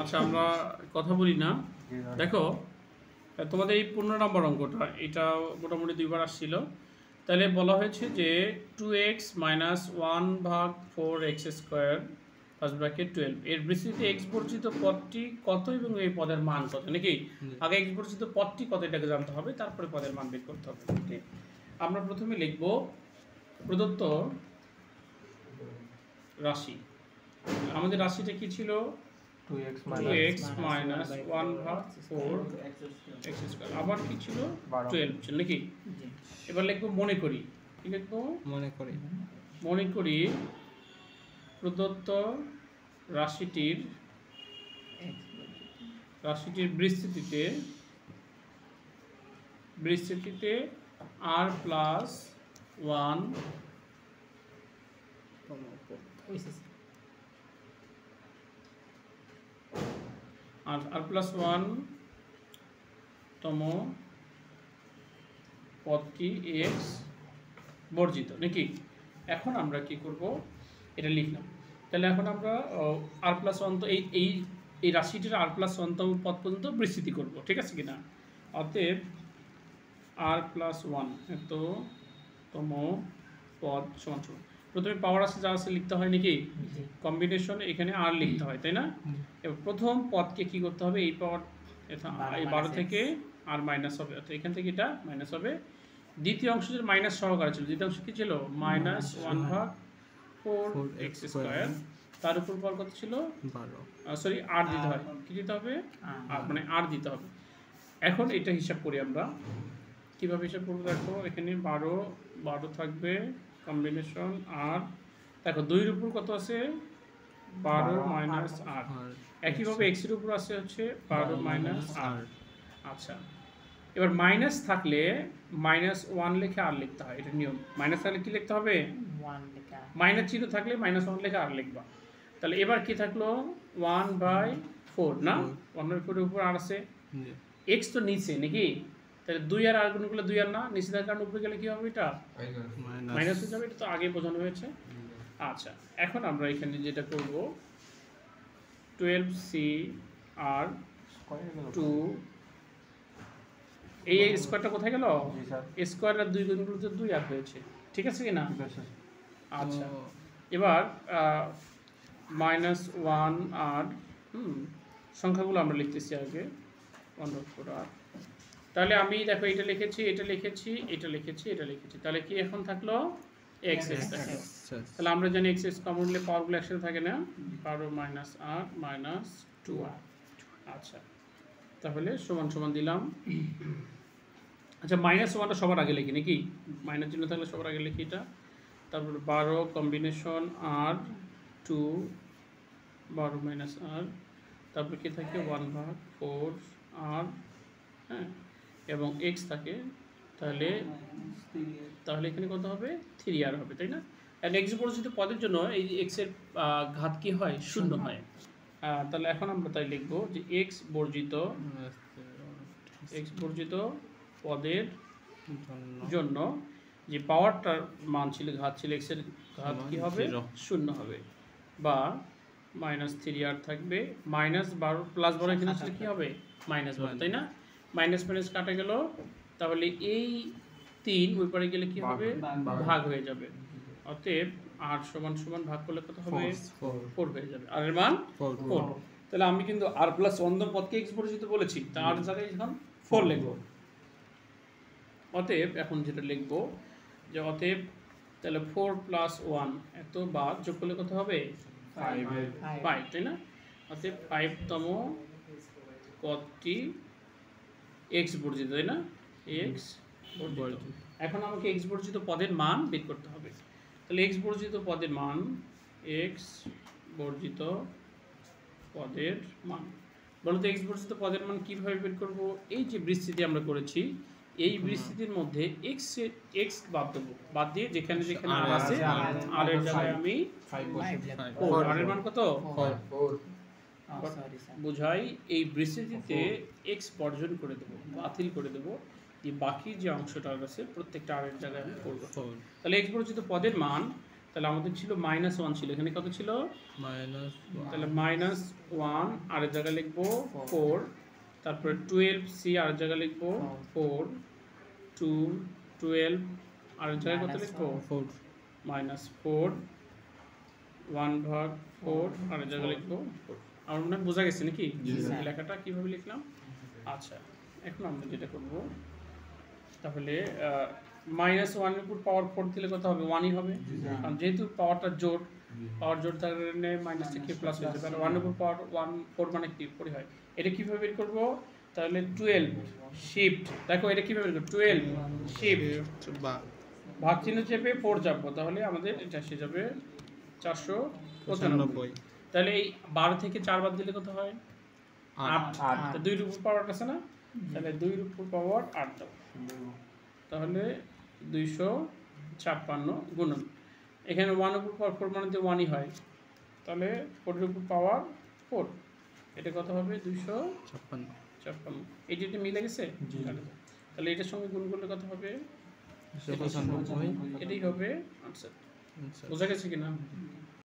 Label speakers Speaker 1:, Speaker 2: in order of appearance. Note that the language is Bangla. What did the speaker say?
Speaker 1: আচ্ছা আমরা কথা বলি না। দেখো তোমাদের এই 15 নম্বর অঙ্কটা এটা মোটামুটি 2বার আসছিল। তাহলে বলা হয়েছে যে 2x minus 1/4x² first bracket 12 এর বিস্তৃতি x বর্জিত পদটি কত এবং এই পদের মান কত, নাকি? আগে x বর্জিত পদটি কত এটাকে জানতে হবে, তারপরে পদের মান বের করতে হবে। ওকে, আমরা প্রথমে লিখব প্রদত্ত রাশি। আমাদের রাশিটা কি ছিল? 2x minus 1/4x²। আবার কি ছিল? 12 ছিল, নাকি? এবার লিখব মনে করি। কি লিখব? মনে করি প্রদত্ত রাশিটির বিস্তৃতিতে r+1 তম পদটি x বর্জিত, নাকি? এখন আমরা কি করব, এটা লিখলাম। তাহলে এখন আমরা r+1 তো এই রাশিটির r+1 তম পদ পর্যন্ত বিস্তৃতি করব, ঠিক আছে কিনা? অতএব r+1 তম পদ সমান সমান, প্রথমে পাওয়ার আছে যা আছে লিখতে হয়, নাকি? কম্বিনেশন এখানে আর লিখতে হয়, তাই না? এবার প্রথম পদকে কি করতে হবে, এই পাওয়ার এই 12 থেকে আর মাইনাস হবে, অর্থাৎ এখান থেকে এটা মাইনাস হবে। দ্বিতীয় অংশ যে মাইনাস সহকারে ছিল, দ্বিতীয় অংশ কি ছিল? -1/4x²। তার উপর পর কত ছিল? 12। আর দিতে হয়, কি দিতে হবে? মানে আর দিতে হবে। এখন এটা হিসাব করি আমরা, কিভাবে হিসাব করবো দেখো, এখানে 12 থাকবে কম্বিনেশন আর, দেখো 2 এর উপর কত আছে? 12 মাইনাস 8। একইভাবে x এর উপর আছে হচ্ছে 12 মাইনাস 8। আচ্ছা, এবার মাইনাস থাকলে -1 লিখে আর লিখতে হয়, এটা নিয়ম। মাইনাস থাকলে কি লিখতে হবে? 1 লেখা। মাইনাস চিহ্ন থাকলে -1 লিখে আর লিখবা। তাহলে এবার কি থাকলো? 1/4 না? 1/4 এর উপর আর আছে, x তো নিচে, নাকি? তাহলে 2 আর আর গুণ করলে 2 আর না, নিচে থাকার কারণে উপরে গেলে কি হবে? এটা মাইনাস হয়ে যাবে। এটা তো আগে বোঝানো হয়েছে। আচ্ছা, এখন আমরা এখানে যেটা করব, 12c আর 2 এই স্কোয়ারটা কোথায় গেল? স্কোয়ার আর 2 গুণ করলে 2 আর হয়েছে, ঠিক আছে কি না? আচ্ছা, এবার -1 আর সংখ্যাগুলো আমরা লিখতেছি আগে 1/4 আর। তাহলে আমি দেখো এটা লিখেছি, এটা লিখেছি, এটা লিখেছি, এটা লিখেছি। তাহলে কি এখন থাকলো? x থাকলো। তাহলে আমরা জানি x কমন নিলে পাওয়ারগুলো একসাথে থাকে না? 12 মাইনাস r মাইনাস 2r। আচ্ছা, তাহলে সমান সমান দিলাম। আচ্ছা, -1টা সবার আগে লিখি, নাকি? মাইনাস চিহ্ন থাকলে সবার আগে লিখি এটা। তারপর 12 কম্বিনেশন r 2 12 মাইনাস r, তারপর কি থাকে? 1/4 r, হ্যাঁ, এবং x থাকে। তাহলে এখানে কত হবে? 3r হবে, তাই না? আর x বর্জিত পদের জন্য এই x এর ঘাত কি হয়? 0 হয়। তাহলে এখন আমরা তাই লিখব যে x বর্জিত পদের জন্য যে পাওয়ারটার মান ছিল, ঘাত ছিল, x এর ঘাত কি হবে? 0 হবে, বা -3r থাকবে। -12 +12 এখানে আসলে কি হবে? -12, তাই না? মাইনাস মাইনাস কাটা গেল, তাহলে এই 3 ওই পারে গেলে কি হবে? ভাগ হয়ে যাবে। অতএব r সমান সমান ভাগ করলে কত হবে? 4 হয়ে যাবে। আর এর মান 4। তাহলে আমি কিন্তু r+1 পদকে x বর্জিত বলেছি, তার আর জায়গায় এখন 4 লিখব। অতএব এখন যেটা লিখব যে অতএব তাহলে 4 + 1 এত বাদ যোগ করলে কত হবে? 5, তাই না? অতএব 5তম পদটি x বর্জিত, তাই না? x বর্জিত। এখন আমাকে x বর্জিত পদের মান বের করতে হবে। তাহলে x বর্জিত পদের মান, x বর্জিত পদের মান বলতো, x বর্জিত পদের মান কিভাবে বের করব? এই যে বিস্তৃতি আমরা করেছি, এই বিস্তৃতির মধ্যে x বাদ দেবো, বাদ দিয়ে যেখানে যেখানে আর আছে আর এর জায়গায় আমি 4। আর এর মান কত? 4। বুঝাই এই বিস্তৃতিতে x বর্জন করে দেবো, বাতিল করে দেবো, যে বাকি যে অংশটা আছে প্রত্যেকটা আর এর জায়গায় আমি করব। তাহলে x বর্জিত পদের মান তাহলে আমাদের ছিল -1 ছিল, এখানে কত ছিল?
Speaker 2: -1
Speaker 1: তাহলে -1 আর এর জায়গায় লিখবো 4, তারপরে 12c আর এর জায়গায় লিখবো 4, 2 12 আর এর জায়গায় কত লিখবো?
Speaker 2: 4
Speaker 1: -4, 1/4 আর এর জায়গায় লিখবো 4। আমার মনে হয় বোঝা গেছে নাকি লেখাটা কিভাবে লিখলাম? আচ্ছা, এখন আমরা যেটা করব, তাহলে -1 এর উপর পাওয়ার 4 দিলে কত হবে? 1ই হবে, কারণ যেহেতু পাওয়ারটা জোড়, পাওয়ার জোড় তার কারণে মাইনাস থেকে প্লাস হয়ে যাবে, আর 1 এর উপর পাওয়ার 4 মানে কি 4 হয়। এটা কিভাবে বের করব? তাহলে 12 শিফট, দেখো এটা কিভাবে বের করব? 12 শিফট ভাগ চিহ্ন চেপে 4 চাপবো, তাহলে আমাদের এটা এসে যাবে 495। তাহলে এই 12 থেকে 4 বাদ দিলে কত হয়? 8। তো 2 এর উপর পাওয়ার আছে না, তাহলে 2 এর উপর পাওয়ার 8 দাও, তাহলে 256 গুণন, এখানে 1 এর উপর পাওয়ার 4 মানে তো 1ই হয়, তাহলে 4 এর উপর পাওয়ার 4, এটা কত হবে? 256। এই যেটা মিলে গেছে, তাহলে এটার সঙ্গে গুণ করলে কত হবে?
Speaker 2: 295।
Speaker 1: এটাই হবে আনসার। বোঝা গেছে কিনা?